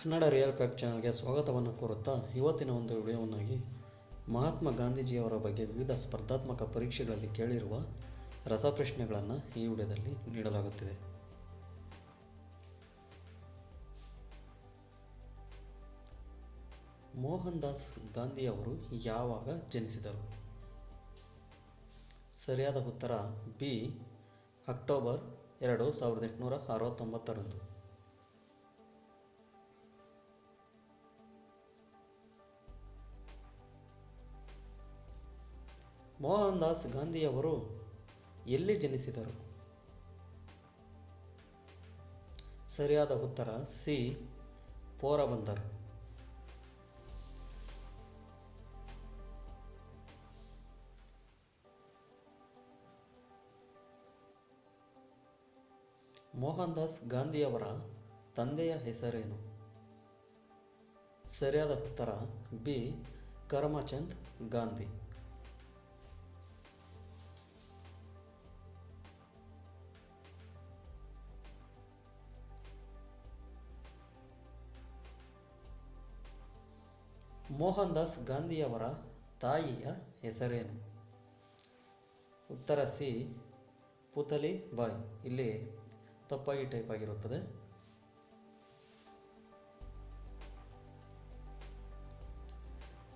Kannada real fact ಚಾನಲ್ಗೆ ಸ್ವಾಗತವನ್ನು ಕೋರುತ್ತಾ ಇವತ್ತಿನ ಒಂದು ವಿಡಿಯೋವನ್ನಾಗಿ ಮಹಾತ್ಮ ಗಾಂಧೀಜಿಯವರ ಬಗ್ಗೆ ವಿವಿಧ ಸ್ಪರ್ಧಾತ್ಮಕ ಪರೀಕ್ಷೆಗಳಲ್ಲಿ ಕೇಳಿರುವ ರಸಪ್ರಶ್ನೆಗಳನ್ನು ಈ ವಿಡಿಯೋದಲ್ಲಿ ನೀಡಲಾಗುತ್ತಿದೆ. ಮೋಹನ್ ದಾಸ್ ಗಾಂಧಿಯವರು ಯಾವಾಗ ಜನಿಸಿದರು? ಸರಿಯಾದ ಉತ್ತರ ಬಿ. ಅಕ್ಟೋಬರ್ 2, 1869ರಂದು. ಮೋಹನ್ ದಾಸ್ ಗಾಂಧಿಯವರು ಎಲ್ಲಿ ಜನಿಸಿದರು? ಸರಿಯಾದ ಉತ್ತರ ಸಿ. ಪೋರಬಂದರ್. ಮೋಹನ್ ದಾಸ್ ಗಾಂಧಿಯವರ ತಂದೆಯ ಹೆಸರೇನು? ಸರಿಯಾದ ಉತ್ತರ ಬಿ. ಕರಮಚಂದ್ ಗಾಂಧಿ. ಮೋಹನ್ ದಾಸ್ ಗಾಂಧಿಯವರ ತಾಯಿಯ ಹೆಸರೇನು? ಉತ್ತರ ಸಿ. ಪುತಲಿ ಬಾಯಿ. ಇಲ್ಲಿ ತಪ್ಪಾಗಿ ಟೈಪ್ ಆಗಿರುತ್ತದೆ.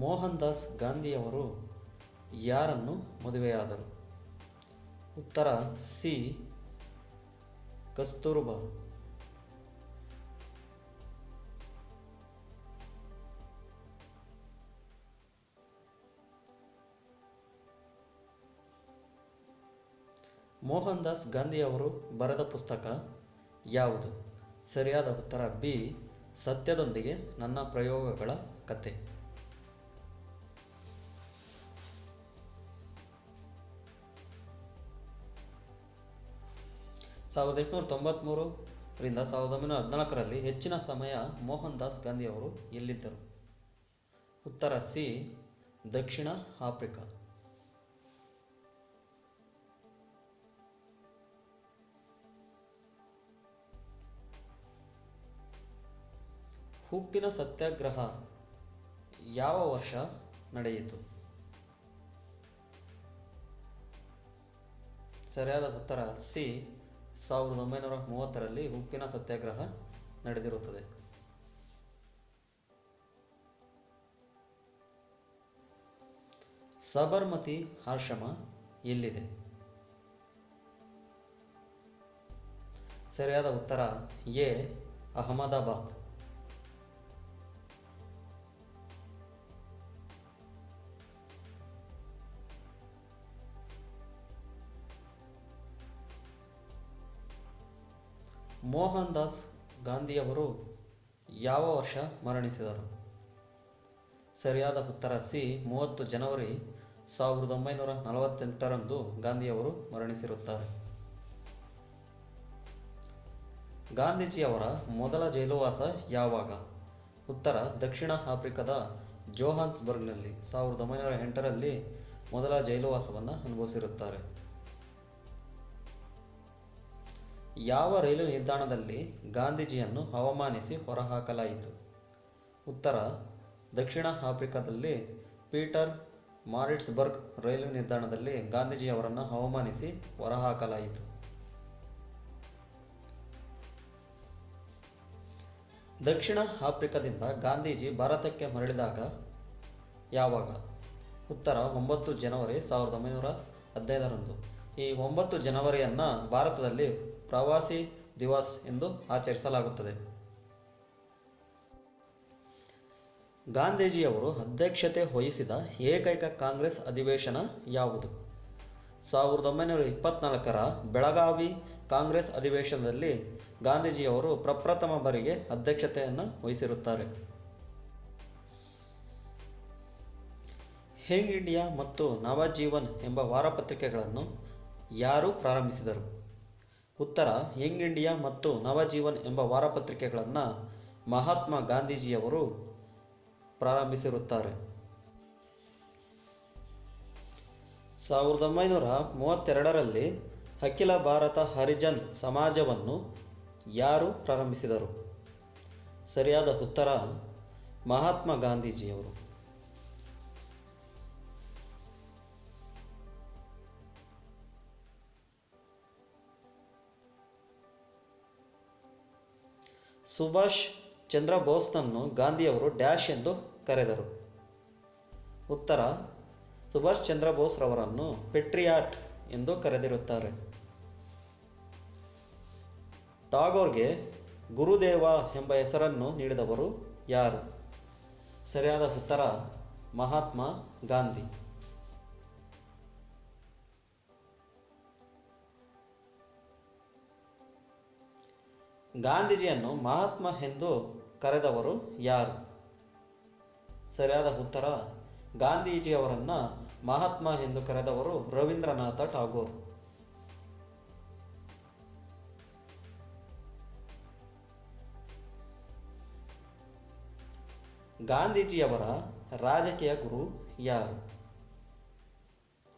ಮೋಹನ್ ದಾಸ್ ಗಾಂಧಿಯವರು ಯಾರನ್ನು ಮದುವೆಯಾದರು? ಉತ್ತರ ಸಿ. ಕಸ್ತೂರ್ಬಾ. ಮೋಹನ್ ದಾಸ್ ಗಾಂಧಿಯವರು ಬರೆದ ಪುಸ್ತಕ ಯಾವುದು? ಸರಿಯಾದ ಉತ್ತರ ಬಿ. ಸತ್ಯದೊಂದಿಗೆ ನನ್ನ ಪ್ರಯೋಗಗಳ ಕತೆ. ಸಾವಿರದ 1893ರಿಂದ 1914ರಲ್ಲಿ ಹೆಚ್ಚಿನ ಸಮಯ ಮೋಹನ್ ದಾಸ್ ಗಾಂಧಿಯವರು ಎಲ್ಲಿದ್ದರು? ಉತ್ತರ ಸಿ. ದಕ್ಷಿಣ ಆಫ್ರಿಕಾ. ಉಪ್ಪಿನ ಸತ್ಯಾಗ್ರಹ ಯಾವ ವರ್ಷ ನಡೆಯಿತು? ಸರಿಯಾದ ಉತ್ತರ ಸಿ. 1930ರಲ್ಲಿ ಉಪ್ಪಿನ ಸತ್ಯಾಗ್ರಹ ನಡೆದಿರುತ್ತದೆ. ಸಬರ್ಮತಿ ಆಶ್ರಮ ಎಲ್ಲಿದೆ? ಸರಿಯಾದ ಉತ್ತರ ಎ. ಅಹಮದಾಬಾದ್. ಮೋಹನ್ ದಾಸ್ ಗಾಂಧಿಯವರು ಯಾವ ವರ್ಷ ಮರಣಿಸಿದರು? ಸರಿಯಾದ ಉತ್ತರ ಸಿ. 30 ಜನವರಿ 1948ರಂದು ಗಾಂಧಿಯವರು ಮರಣಿಸಿರುತ್ತಾರೆ. ಗಾಂಧೀಜಿಯವರ ಮೊದಲ ಜೈಲುವಾಸ ಯಾವಾಗ? ಉತ್ತರ ದಕ್ಷಿಣ ಆಫ್ರಿಕಾದ ಜೋಹಾನ್ಸ್ಬರ್ಗ್ನಲ್ಲಿ 1908ರಲ್ಲಿ ಮೊದಲ ಜೈಲುವಾಸವನ್ನು ಅನುಭವಿಸಿರುತ್ತಾರೆ. ಯಾವ ರೈಲು ನಿಲ್ದಾಣದಲ್ಲಿ ಗಾಂಧೀಜಿಯನ್ನು ಅವಮಾನಿಸಿ ಹೊರಹಾಕಲಾಯಿತು? ಉತ್ತರ ದಕ್ಷಿಣ ಆಫ್ರಿಕಾದಲ್ಲಿ ಪೀಟರ್ ಮಾರಿಟ್ಸ್ಬರ್ಗ್ ರೈಲು ನಿಲ್ದಾಣದಲ್ಲಿ ಗಾಂಧೀಜಿಯವರನ್ನು ಅವಮಾನಿಸಿ ಹೊರಹಾಕಲಾಯಿತು. ದಕ್ಷಿಣ ಆಫ್ರಿಕಾದಿಂದ ಗಾಂಧೀಜಿ ಭಾರತಕ್ಕೆ ಮರಳಿದಾಗ ಯಾವಾಗ? ಉತ್ತರ 9 ಜನವರಿ 1915ರಂದು. ಈ 9 ಜನವರಿಯನ್ನು ಭಾರತದಲ್ಲಿ ಪ್ರವಾಸಿ ದಿವಸ್ ಎಂದು ಆಚರಿಸಲಾಗುತ್ತದೆ. ಗಾಂಧೀಜಿಯವರು ಅಧ್ಯಕ್ಷತೆ ವಹಿಸಿದ ಏಕೈಕ ಕಾಂಗ್ರೆಸ್ ಅಧಿವೇಶನ ಯಾವುದು? 1924ರ ಬೆಳಗಾವಿ ಕಾಂಗ್ರೆಸ್ ಅಧಿವೇಶನದಲ್ಲಿ ಗಾಂಧೀಜಿಯವರು ಪ್ರಪ್ರಥಮ ಬಾರಿಗೆ ಅಧ್ಯಕ್ಷತೆಯನ್ನು ವಹಿಸಿರುತ್ತಾರೆ. ಯಂಗ್ ಇಂಡಿಯಾ ಮತ್ತು ನವಜೀವನ್ ಎಂಬ ವಾರಪತ್ರಿಕೆಗಳನ್ನು ಯಾರು ಪ್ರಾರಂಭಿಸಿದರು? ಉತ್ತರ ಯಂಗ್ ಇಂಡಿಯಾ ಮತ್ತು ನವಜೀವನ್ ಎಂಬ ವಾರಪತ್ರಿಕೆಗಳನ್ನು ಮಹಾತ್ಮ ಗಾಂಧೀಜಿಯವರು ಪ್ರಾರಂಭಿಸಿರುತ್ತಾರೆ. 1932ರಲ್ಲಿ ಅಖಿಲ ಭಾರತ ಹರಿಜನ್ ಸಮಾಜವನ್ನು ಯಾರು ಪ್ರಾರಂಭಿಸಿದರು? ಸರಿಯಾದ ಉತ್ತರ ಮಹಾತ್ಮ ಗಾಂಧೀಜಿಯವರು. ಸುಭಾಷ್ ಚಂದ್ರ ಬೋಸ್ನನ್ನು ಗಾಂಧಿಯವರು ಡ್ಯಾಶ್ ಎಂದು ಕರೆದರು. ಉತ್ತರ ಸುಭಾಷ್ ಚಂದ್ರ ಬೋಸ್ ರವರನ್ನು ಪೆಟ್ರಿಯಾಟ್ ಎಂದು ಕರೆದಿರುತ್ತಾರೆ. ಟಾಗೋರ್ಗೆ ಗುರುದೇವ ಎಂಬ ಹೆಸರನ್ನು ನೀಡಿದವರು ಯಾರು? ಸರಿಯಾದ ಉತ್ತರ ಮಹಾತ್ಮ ಗಾಂಧಿ. ಗಾಂಧೀಜಿಯನ್ನು ಮಹಾತ್ಮ ಎಂದು ಕರೆದವರು ಯಾರು? ಸರಿಯಾದ ಉತ್ತರ ಗಾಂಧೀಜಿಯವರನ್ನು ಮಹಾತ್ಮ ಎಂದು ಕರೆದವರು ರವೀಂದ್ರನಾಥ ಟಾಗೋರ್. ಗಾಂಧೀಜಿಯವರ ರಾಜಕೀಯ ಗುರು ಯಾರು?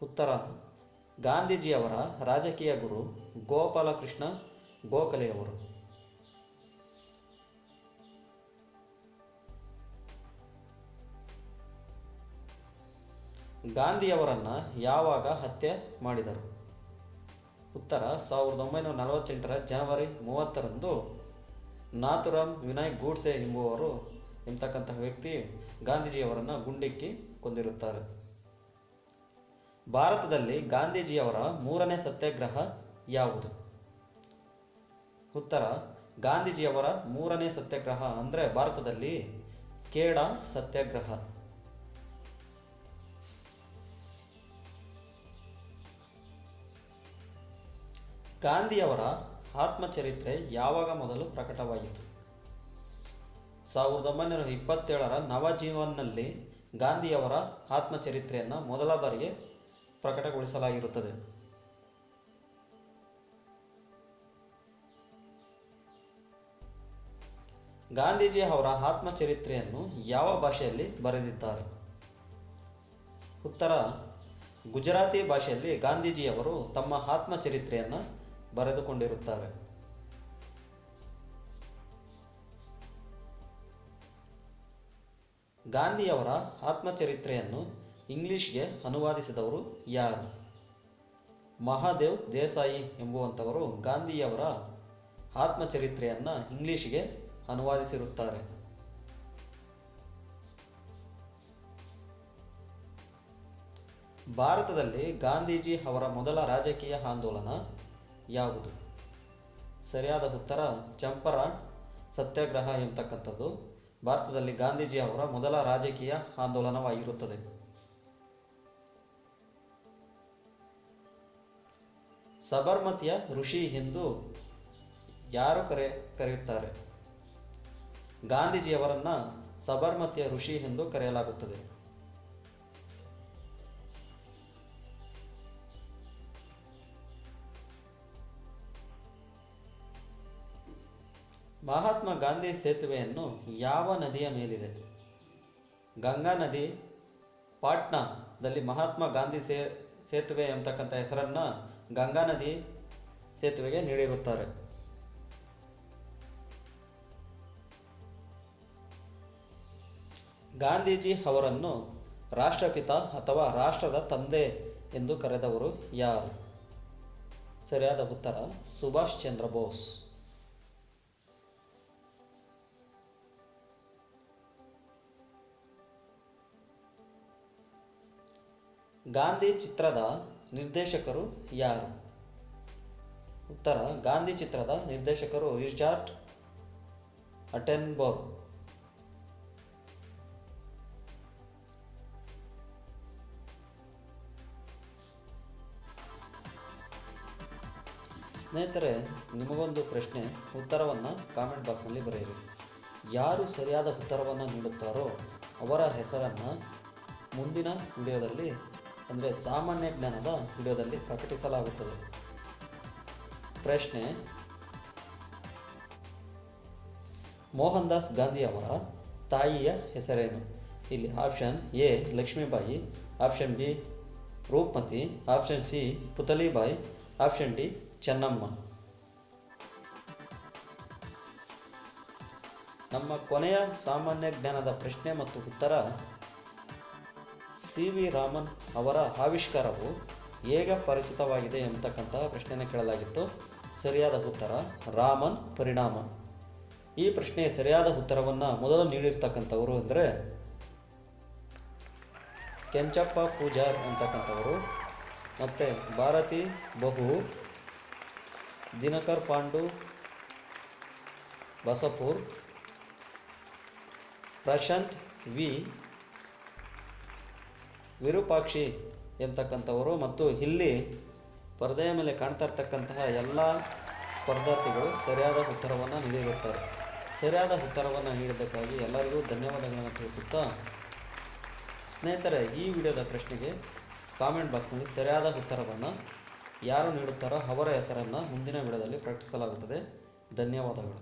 ಉತ್ತರ ಗಾಂಧೀಜಿಯವರ ರಾಜಕೀಯ ಗುರು ಗೋಪಾಲಕೃಷ್ಣ ಗೋಖಲೆಯವರು. ಗಾಂಧಿಯವರನ್ನು ಯಾವಾಗ ಹತ್ಯೆ ಮಾಡಿದರು? ಉತ್ತರ 1948 ಜನವರಿ 30ರಂದು ನಾಥುರಾಮ್ ವಿನಾಯ್ ಗೂಡ್ಸೆ ಎಂಬತಕ್ಕಂತಹ ವ್ಯಕ್ತಿ ಗಾಂಧೀಜಿಯವರನ್ನು ಗುಂಡಿಕ್ಕಿ ಕೊಂದಿರುತ್ತಾರೆ. ಭಾರತದಲ್ಲಿ ಗಾಂಧೀಜಿಯವರ 3ನೇ ಸತ್ಯಾಗ್ರಹ ಯಾವುದು? ಉತ್ತರ ಗಾಂಧೀಜಿಯವರ 3ನೇ ಸತ್ಯಾಗ್ರಹ ಅಂದರೆ ಭಾರತದಲ್ಲಿ ಖೇಡಾ ಸತ್ಯಾಗ್ರಹ. ಗಾಂಧಿಯವರ ಆತ್ಮಚರಿತ್ರೆ ಯಾವಾಗ ಮೊದಲು ಪ್ರಕಟವಾಯಿತು? 1927 ನವಜೀವನ್ನಲ್ಲಿ ಗಾಂಧಿಯವರ ಆತ್ಮಚರಿತ್ರೆಯನ್ನು ಮೊದಲ ಬಾರಿಗೆ ಪ್ರಕಟಗೊಳಿಸಲಾಗಿರುತ್ತದೆ. ಗಾಂಧೀಜಿ ಅವರ ಆತ್ಮಚರಿತ್ರೆಯನ್ನು ಯಾವ ಭಾಷೆಯಲ್ಲಿ ಬರೆದಿದ್ದಾರೆ? ಉತ್ತರ ಗುಜರಾತಿ ಭಾಷೆಯಲ್ಲಿ ಗಾಂಧೀಜಿಯವರು ತಮ್ಮ ಆತ್ಮಚರಿತ್ರೆಯನ್ನು ಬರೆದುಕೊಂಡಿರುತ್ತಾರೆ. ಗಾಂಧಿಯವರ ಆತ್ಮಚರಿತ್ರೆಯನ್ನು ಇಂಗ್ಲಿಷ್ಗೆ ಅನುವಾದಿಸಿದವರು ಯಾರು? ಮಹಾದೇವ್ ದೇಸಾಯಿ ಎಂಬುವಂಥವರು ಗಾಂಧಿಯವರ ಆತ್ಮಚರಿತ್ರೆಯನ್ನು ಇಂಗ್ಲಿಷ್ಗೆ ಅನುವಾದಿಸಿರುತ್ತಾರೆ. ಭಾರತದಲ್ಲಿ ಗಾಂಧೀಜಿ ಅವರ ಮೊದಲ ರಾಜಕೀಯ ಆಂದೋಲನ ಯಾವುದು? ಸರಿಯಾದ ಉತ್ತರ ಚಂಪಾರಣ್ ಸತ್ಯಾಗ್ರಹ ಎಂಬತಕ್ಕಂಥದ್ದು ಭಾರತದಲ್ಲಿ ಗಾಂಧೀಜಿ ಅವರ ಮೊದಲ ರಾಜಕೀಯ ಆಂದೋಲನವಾಗಿರುತ್ತದೆ. ಸಬರ್ಮತಿಯ ಋಷಿ ಎಂದು ಯಾರು ಕರೆಯುತ್ತಾರೆ? ಗಾಂಧೀಜಿಯವರನ್ನು ಸಬರ್ಮತಿಯ ಋಷಿ ಎಂದು ಕರೆಯಲಾಗುತ್ತದೆ. ಮಹಾತ್ಮ ಗಾಂಧಿ ಸೇತುವೆಯನ್ನು ಯಾವ ನದಿಯ ಮೇಲಿದೆ? ಗಂಗಾ ನದಿ. ಪಾಟ್ನಾದಲ್ಲಿ ಮಹಾತ್ಮ ಗಾಂಧಿ ಸೇತುವೆ ಎಂಬತಕ್ಕಂಥ ಹೆಸರನ್ನು ಗಂಗಾ ನದಿ ಸೇತುವೆಗೆ ನೀಡಿರುತ್ತಾರೆ. ಗಾಂಧೀಜಿ ಅವರನ್ನು ರಾಷ್ಟ್ರಪಿತ ಅಥವಾ ರಾಷ್ಟ್ರದ ತಂದೆ ಎಂದು ಕರೆದವರು ಯಾರು? ಸರಿಯಾದ ಉತ್ತರ ಸುಭಾಷ್ ಚಂದ್ರ ಬೋಸ್. ಗಾಂಧಿ ಚಿತ್ರದ ನಿರ್ದೇಶಕರು ಯಾರು? ಉತ್ತರ ಗಾಂಧಿ ಚಿತ್ರದ ನಿರ್ದೇಶಕರು ರಿಚರ್ಡ್ ಅಟೆನ್ಬರ್ಗ್. ಸ್ನೇಹಿತರೆ, ನಿಮಗೊಂದು ಪ್ರಶ್ನೆ, ಉತ್ತರವನ್ನು ಕಾಮೆಂಟ್ ಬಾಕ್ಸ್ನಲ್ಲಿ ಬರೆಯಿರಿ. ಯಾರು ಸರಿಯಾದ ಉತ್ತರವನ್ನು ನೀಡುತ್ತಾರೋ ಅವರ ಹೆಸರನ್ನು ಮುಂದಿನ ವಿಡಿಯೋದಲ್ಲಿ ಅಂದರೆ ಸಾಮಾನ್ಯ ಜ್ಞಾನದ ವಿಡಿಯೋದಲ್ಲಿ ಪ್ರಕಟಿಸಲಾಗುತ್ತದೆ. ಪ್ರಶ್ನೆ: ಮೋಹನ್ ದಾಸ್ ಗಾಂಧಿ ಅವರ ತಾಯಿಯ ಹೆಸರೇನು? ಇಲ್ಲಿ option A Lakshmibai, option B Roopmati, option C Putlibai, option D Chennamma. ನಮ್ಮ ಕೊನೆಯ ಸಾಮಾನ್ಯ ಜ್ಞಾನದ ಪ್ರಶ್ನೆ ಮತ್ತು ಉತ್ತರ CV ರಾಮನ್ ಅವರ ಆವಿಷ್ಕಾರವು ಹೇಗೆ ಪರಿಚಿತವಾಗಿದೆ ಎಂಬತಕ್ಕಂತಹ ಪ್ರಶ್ನೆಯನ್ನು ಕೇಳಲಾಗಿತ್ತು. ಸರಿಯಾದ ಉತ್ತರ ರಾಮನ್ ಪರಿಣಾಮ. ಈ ಪ್ರಶ್ನೆಯ ಸರಿಯಾದ ಉತ್ತರವನ್ನು ಮೊದಲು ನೀಡಿರ್ತಕ್ಕಂಥವರು ಅಂದರೆ ಕೆಂಚಪ್ಪ ಪೂಜಾರ್ ಅಂತಕ್ಕಂಥವರು, ಮತ್ತು ಭಾರತಿ ಬಹು, ದಿನಕರ್ ಪಾಂಡು ಬಸಪೂರ್, ಪ್ರಶಾಂತ್ ವಿ, ವಿರೂಪಾಕ್ಷಿ ಎಂಬತಕ್ಕಂಥವರು. ಮತ್ತು ಇಲ್ಲಿ ಪರದೆಯ ಮೇಲೆ ಕಾಣ್ತಾ ಇರ್ತಕ್ಕಂತಹ ಎಲ್ಲ ಸ್ಪರ್ಧಾರ್ಥಿಗಳು ಸರಿಯಾದ ಉತ್ತರವನ್ನು ನೀಡಿರುತ್ತಾರೆ. ಸರಿಯಾದ ಉತ್ತರವನ್ನು ನೀಡಿದ್ದಕ್ಕಾಗಿ ಎಲ್ಲರಿಗೂ ಧನ್ಯವಾದಗಳನ್ನು ತಿಳಿಸುತ್ತಾ, ಸ್ನೇಹಿತರೆ, ಈ ವಿಡಿಯೋದ ಪ್ರಶ್ನೆಗೆ ಕಾಮೆಂಟ್ ಬಾಕ್ಸ್ನಲ್ಲಿ ಸರಿಯಾದ ಉತ್ತರವನ್ನು ಯಾರು ನೀಡುತ್ತಾರೋ ಅವರ ಹೆಸರನ್ನು ಮುಂದಿನ ವಿಡಿಯೋದಲ್ಲಿ ಪ್ರಕಟಿಸಲಾಗುತ್ತದೆ. ಧನ್ಯವಾದಗಳು.